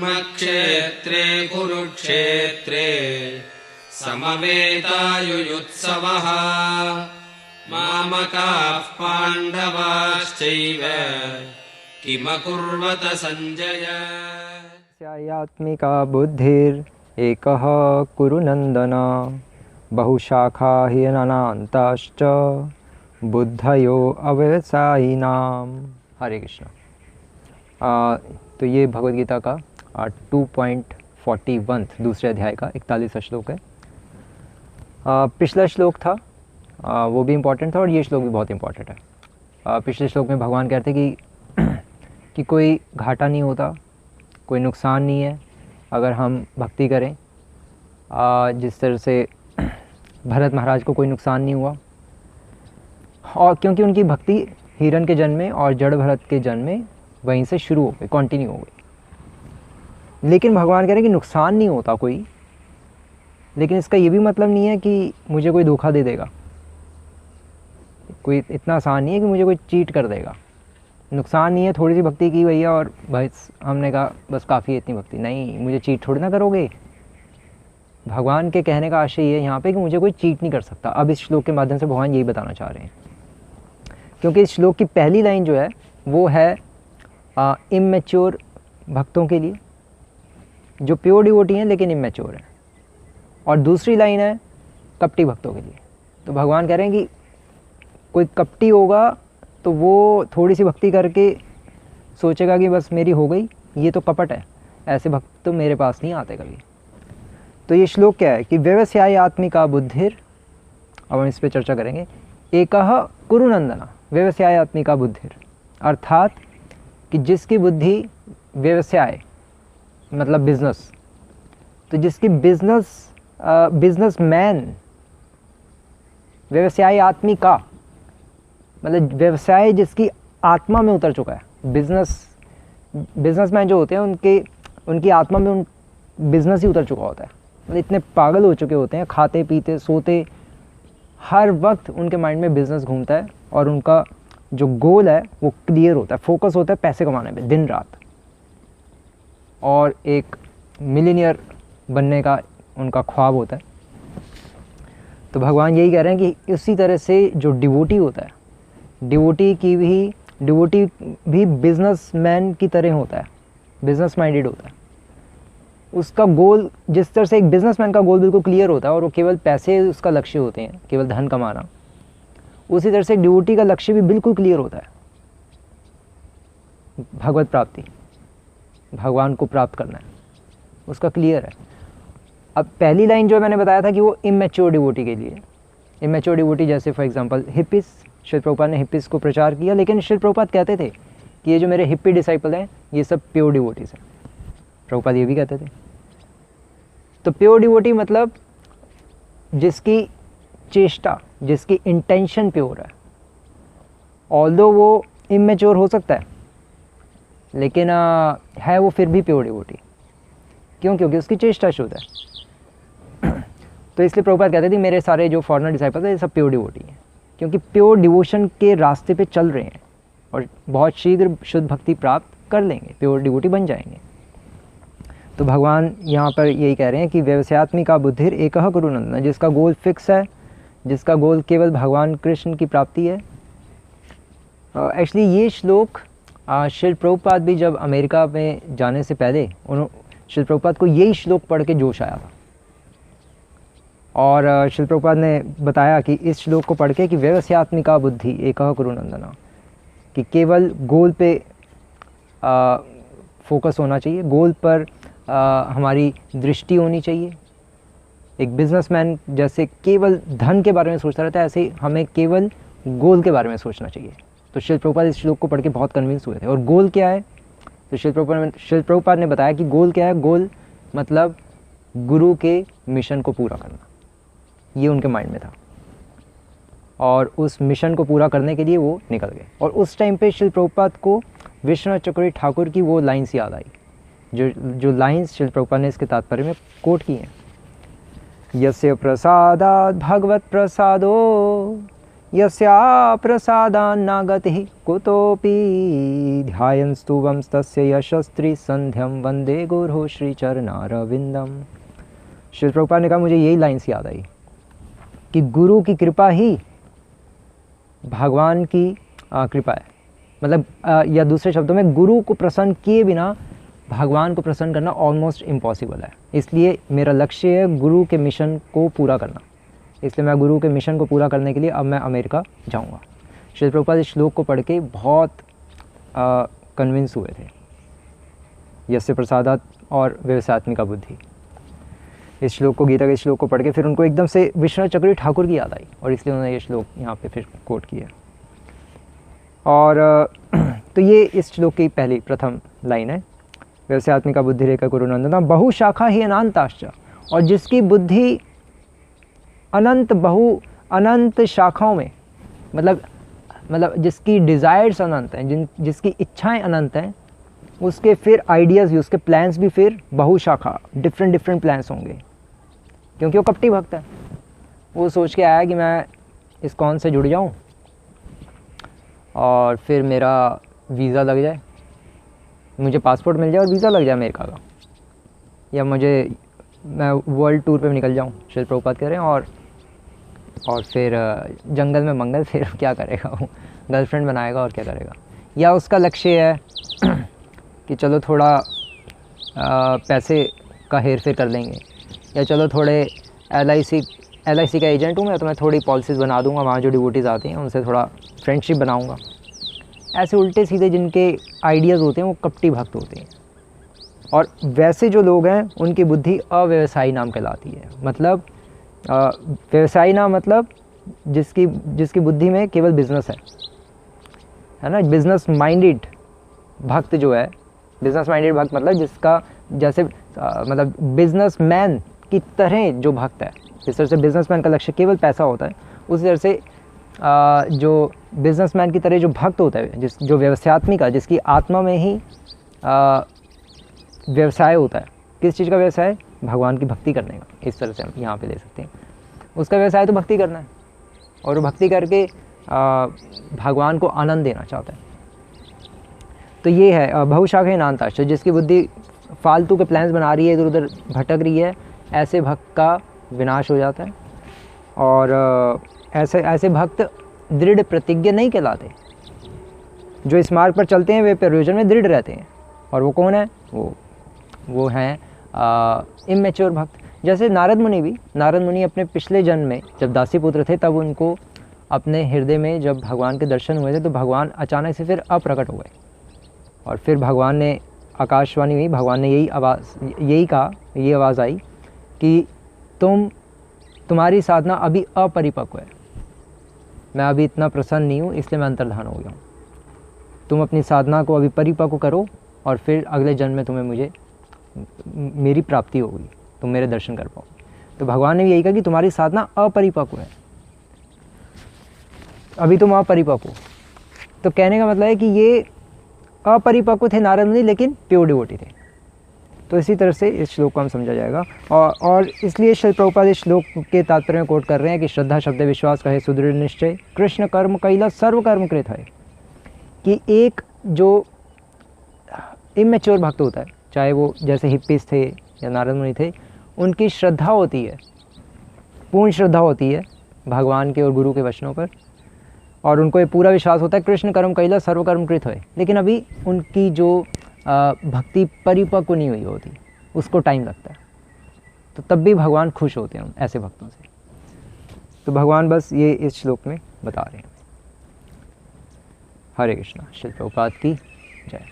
धर्मक्षेत्रे कुरुक्षेत्रे समवेतायुयुत्सवः मामकाः पाण्डवाश्चैव किमकुर्वत संजय। स्यात्मिका बुद्धिरेकः कुरु नन्दन बहुशाखा हि अनन्ताश्च बुद्धयो अव्यवसायिनाम। हरे कृष्ण। तो ये भगवद गीता का 2.41 दूसरे अध्याय का 41वां श्लोक है। पिछला श्लोक था वो भी इम्पोर्टेंट था और ये श्लोक भी बहुत इम्पोर्टेंट है। पिछले श्लोक में भगवान कहते कि कोई घाटा नहीं होता, कोई नुकसान नहीं है अगर हम भक्ति करें। जिस तरह से भरत महाराज को कोई नुकसान नहीं हुआ, और क्योंकि उनकी भक्ति हिरण के जन्म में और जड़ भरत के जन्म में वहीं से शुरू हो गई, कंटिन्यू हो गई। लेकिन भगवान कह रहे हैं कि नुकसान नहीं होता कोई, लेकिन इसका ये भी मतलब नहीं है कि मुझे कोई धोखा दे देगा, कोई इतना आसान नहीं है कि मुझे कोई चीट कर देगा। नुकसान नहीं है, थोड़ी सी भक्ति की भैया और बस हमने कहा बस काफ़ी है इतनी भक्ति, नहीं मुझे चीट थोड़ी ना करोगे। भगवान के कहने का आशय ये है यहाँ पे कि मुझे कोई चीट नहीं कर सकता। अब इस श्लोक के माध्यम से भगवान यही बताना चाह रहे हैं, क्योंकि इस श्लोक की पहली लाइन जो है वो है इमैच्योर भक्तों के लिए, जो प्योर डिवोटी हैं लेकिन इमैच्योर हैं, और दूसरी लाइन है कपटी भक्तों के लिए। तो भगवान कह रहे हैं कि कोई कपटी होगा तो वो थोड़ी सी भक्ति करके सोचेगा कि बस मेरी हो गई, ये तो कपट है, ऐसे भक्त तो मेरे पास नहीं आते कभी। तो ये श्लोक क्या है कि व्यवसाय आत्मिका बुद्धिर, अब हम इस पर चर्चा करेंगे। एकः कुरुनंदना व्यवसाय आत्मिका बुद्धिर, अर्थात कि जिसकी बुद्धि व्यवसाय मतलब बिजनेस, तो जिसकी बिजनेसमैन, व्यवसाय आत्मिका मतलब व्यवसाय जिसकी आत्मा में उतर चुका है। बिजनेसमैन जो होते हैं उनकी आत्मा में बिजनेस ही उतर चुका होता है। मतलब इतने पागल हो चुके होते हैं, खाते पीते सोते हर वक्त उनके माइंड में बिजनेस घूमता है, और उनका जो गोल है वो क्लियर होता है, फोकस होता है पैसे कमाने पे दिन रात, और एक मिलियनियर बनने का उनका ख्वाब होता है। तो भगवान यही कह रहे हैं कि उसी तरह से जो डिवोटी होता है, डिवोटी भी बिजनेसमैन की तरह होता है, बिजनेस माइंडेड होता है। उसका गोल, जिस तरह से एक बिजनेसमैन का गोल बिल्कुल क्लियर होता है और वो केवल पैसे उसका लक्ष्य होते हैं, केवल धन कमाना, उसी तरह से डिवोटी का लक्ष्य भी बिल्कुल क्लियर होता है, भगवत प्राप्ति, भगवान को प्राप्त करना है, उसका क्लियर है। अब पहली लाइन जो मैंने बताया था कि वो इमैच्योर डिवोटी के लिए, इमैच्योर डिवोटी जैसे for example hippies, Srila Prabhupada ने हिप्पीज को प्रचार किया, लेकिन श्रील प्रभुपाद कहते थे कि ये जो मेरे हिप्पी डिसाइपल हैं ये सब प्योर डिवोटीज हैं। प्रभुपाद ये भी कहते थे। तो प्योर डिवोटी मतलब जिसकी चेष्टा, जिसकी इंटेंशन प्योर है, ऑल्दो वो इमैच्योर हो सकता है लेकिन है वो फिर भी प्योर डिवोटी। क्यों? क्योंकि उसकी चेष्टा शुद्ध है। तो इसलिए प्रभुपाद कहते थे मेरे सारे जो फॉरेनर डिसाइपल्स हैं ये सब प्योर डिवोटी हैं, क्योंकि प्योर डिवोशन के रास्ते पे चल रहे हैं और बहुत शीघ्र शुद्ध भक्ति प्राप्त कर लेंगे, प्योर डिवोटी बन जाएंगे। तो भगवान यहाँ पर यही कह रहे हैं कि व्यवसायात्मिका बुद्धिर एकः कुरुनंदन, जिसका गोल फिक्स है, जिसका गोल केवल भगवान कृष्ण की प्राप्ति है। एक्चुअली ये श्लोक श्रील प्रभुपाद भी जब अमेरिका में जाने से पहले श्रील प्रभुपाद को यही श्लोक पढ़ के जोश आया था, और श्रील प्रभुपाद ने बताया कि इस श्लोक को पढ़ के कि व्यवसायात्मिका बुद्धि एकः कुरुनंदन, कि केवल गोल पे फोकस होना चाहिए, गोल पर हमारी दृष्टि होनी चाहिए। एक बिजनेसमैन जैसे केवल धन के बारे में सोचता रहता है, ऐसे हमें केवल गोल के बारे में सोचना चाहिए। तो श्रील प्रभुपाद इस श्लोक को पढ़ के बहुत कन्विंस हुए थे। और गोल क्या है? तो श्रील प्रभुपाद ने बताया कि गोल क्या है। गोल मतलब गुरु के मिशन को पूरा करना, ये उनके माइंड में था, और उस मिशन को पूरा करने के लिए वो निकल गए। और उस टाइम पे श्रील प्रभुपाद को विश्वनाथ चक्रवर्ती ठाकुर की वो लाइन्स याद आई, जो लाइन्स श्रील प्रभुपाद ने इसके तात्पर्य में कोट की हैं। यस्य प्रसादात् भगवत प्रसादो यस्या प्रसादान्नागतिः कुतोऽपि ध्यायन्स्तुवं तस्य यशस्त्री संध्यं वंदे गुरु श्रीचरणारविंदम। श्री प्रभुपाद ने कहा, मुझे यही लाइन्स याद आई कि गुरु की कृपा ही भगवान की कृपा है। मतलब या दूसरे शब्दों में, गुरु को प्रसन्न किए बिना भगवान को प्रसन्न करना ऑलमोस्ट इम्पॉसिबल है। इसलिए मेरा लक्ष्य है गुरु के मिशन को पूरा करना। इसलिए मैं गुरु के मिशन को पूरा करने के लिए अब मैं अमेरिका जाऊंगा। श्री प्रभुपाद इस श्लोक को पढ़ के बहुत कन्विंस हुए थे। यस्य प्रसादात और व्यवसायत्मिका बुद्धि, इस श्लोक को, गीता के श्लोक को पढ़ के फिर उनको एकदम से विश्वनाथ चक्रवर्ती ठाकुर की याद आई और इसलिए उन्होंने ये श्लोक यहाँ पे फिर कोट किया। और तो ये इस श्लोक की पहली प्रथम लाइन है, व्यवसायत्मिका बुद्धि रेखा गुरुनंदना बहुशाखा ही अनंताश्च। और जिसकी बुद्धि अनंत शाखाओं में, मतलब जिसकी डिज़ायर्स अनंत हैं, जिसकी इच्छाएं अनंत हैं, उसके फिर आइडियाज़ भी, उसके प्लान्स भी फिर बहुशाखा, डिफरेंट प्लान्स होंगे। क्योंकि वो कपटी भक्त है। वो सोच के आया कि मैं इस्कॉन से जुड़ जाऊं और फिर मेरा वीज़ा लग जाए, मुझे पासपोर्ट मिल जाए और वीज़ा लग जाए अमेरिका का, या मैं वर्ल्ड टूर पे निकल जाऊं, श्री प्रभुपाद कह रहे हैं। और फिर जंगल में मंगल, फिर क्या करेगा वो, गर्लफ्रेंड बनाएगा और क्या करेगा। या उसका लक्ष्य है कि चलो थोड़ा पैसे का हेर फेर कर लेंगे, या चलो थोड़े LIC का एजेंट हूँ मैं, तो मैं थोड़ी पॉलिसीज़ बना दूंगा, वहाँ जो डिवोटीज़ आते हैं उनसे थोड़ा फ्रेंडशिप बनाऊंगा। ऐसे उल्टे सीधे जिनके आइडियाज़ होते हैं वो कपटी भक्त होते हैं। और वैसे जो लोग हैं उनकी बुद्धि अव्यवसायी नाम कहलाती है। मतलब व्यवसायी नाम मतलब जिसकी बुद्धि में केवल बिजनेस है ना। बिजनेस माइंडेड भक्त जो है, बिजनेस माइंडेड भक्त मतलब जिसका जैसे मतलब बिजनेसमैन की तरह जो भक्त है, जिस तरह से बिजनेसमैन का लक्ष्य केवल पैसा होता है, उसी तरह से जो बिजनेसमैन की तरह जो भक्त होता है, जो व्यवसायत्मिक है, जिसकी आत्मा में ही व्यवसाय होता है। किस चीज़ का व्यवसाय? भगवान की भक्ति करने का। इस तरह से हम यहाँ पे ले सकते हैं। उसका व्यवसाय तो भक्ति करना है, और वो भक्ति करके भगवान को आनंद देना चाहता है। तो ये है बहुशाखा नान्ताश्च, जिसकी बुद्धि फालतू के प्लान्स बना रही है, इधर उधर भटक रही है, ऐसे भक्त का विनाश हो जाता है। और ऐसे भक्त दृढ़ प्रतिज्ञ नहीं कहलाते। जो इस मार्ग पर चलते हैं वे प्रयोजन में दृढ़ रहते हैं। और वो कौन है? वो हैं इमेच्योर भक्त। जैसे नारद मुनि अपने पिछले जन्म में जब दासी पुत्र थे, तब उनको अपने हृदय में जब भगवान के दर्शन हुए थे, तो भगवान अचानक से फिर अप्रकट हो गए। और फिर भगवान ने आकाशवाणी हुई, भगवान ने यही कहा, ये आवाज़ आई कि तुम्हारी साधना अभी अपरिपक्व है, मैं अभी इतना प्रसन्न नहीं हूँ, इसलिए मैं अंतर्धान हो गया हूँ। तुम अपनी साधना को अभी परिपक्व करो, और फिर अगले जन्म में मेरी प्राप्ति होगी, तुम मेरे दर्शन कर पाओ। तो भगवान ने भी यही कहा कि तुम्हारी साधना अपरिपक्व है, अभी तुम अपरिपक्व हो। तो कहने का मतलब है कि ये अपरिपक्व थे नारद मुनि, लेकिन प्योर डिवोटी थे। तो इसी तरह से इस श्लोक को हम समझा जाएगा। और इसलिए श्री प्रभुपाद इस श्लोक के तात्पर्य में कोट कर रहे हैं कि श्रद्धा शब्द विश्वास कहे सुदृढ़ निश्चय, कृष्ण कर्म कैला सर्व कर्म कृत है। कि एक जो इमेच्योर भक्त होता है, चाहे वो जैसे हिप्पीस थे या नारद मुनि थे, उनकी श्रद्धा होती है, पूर्ण श्रद्धा होती है भगवान के और गुरु के वचनों पर, और उनको ये पूरा विश्वास होता है कृष्ण कर्म कैला सर्व कर्म कृत है। लेकिन अभी उनकी जो भक्ति परिपक्व नहीं हुई होती, उसको टाइम लगता है, तो तब भी भगवान खुश होते हैं ऐसे भक्तों से। तो भगवान बस ये इस श्लोक में बता रहे हैं। हरे कृष्णा। श्री प्रभुपाद की जय।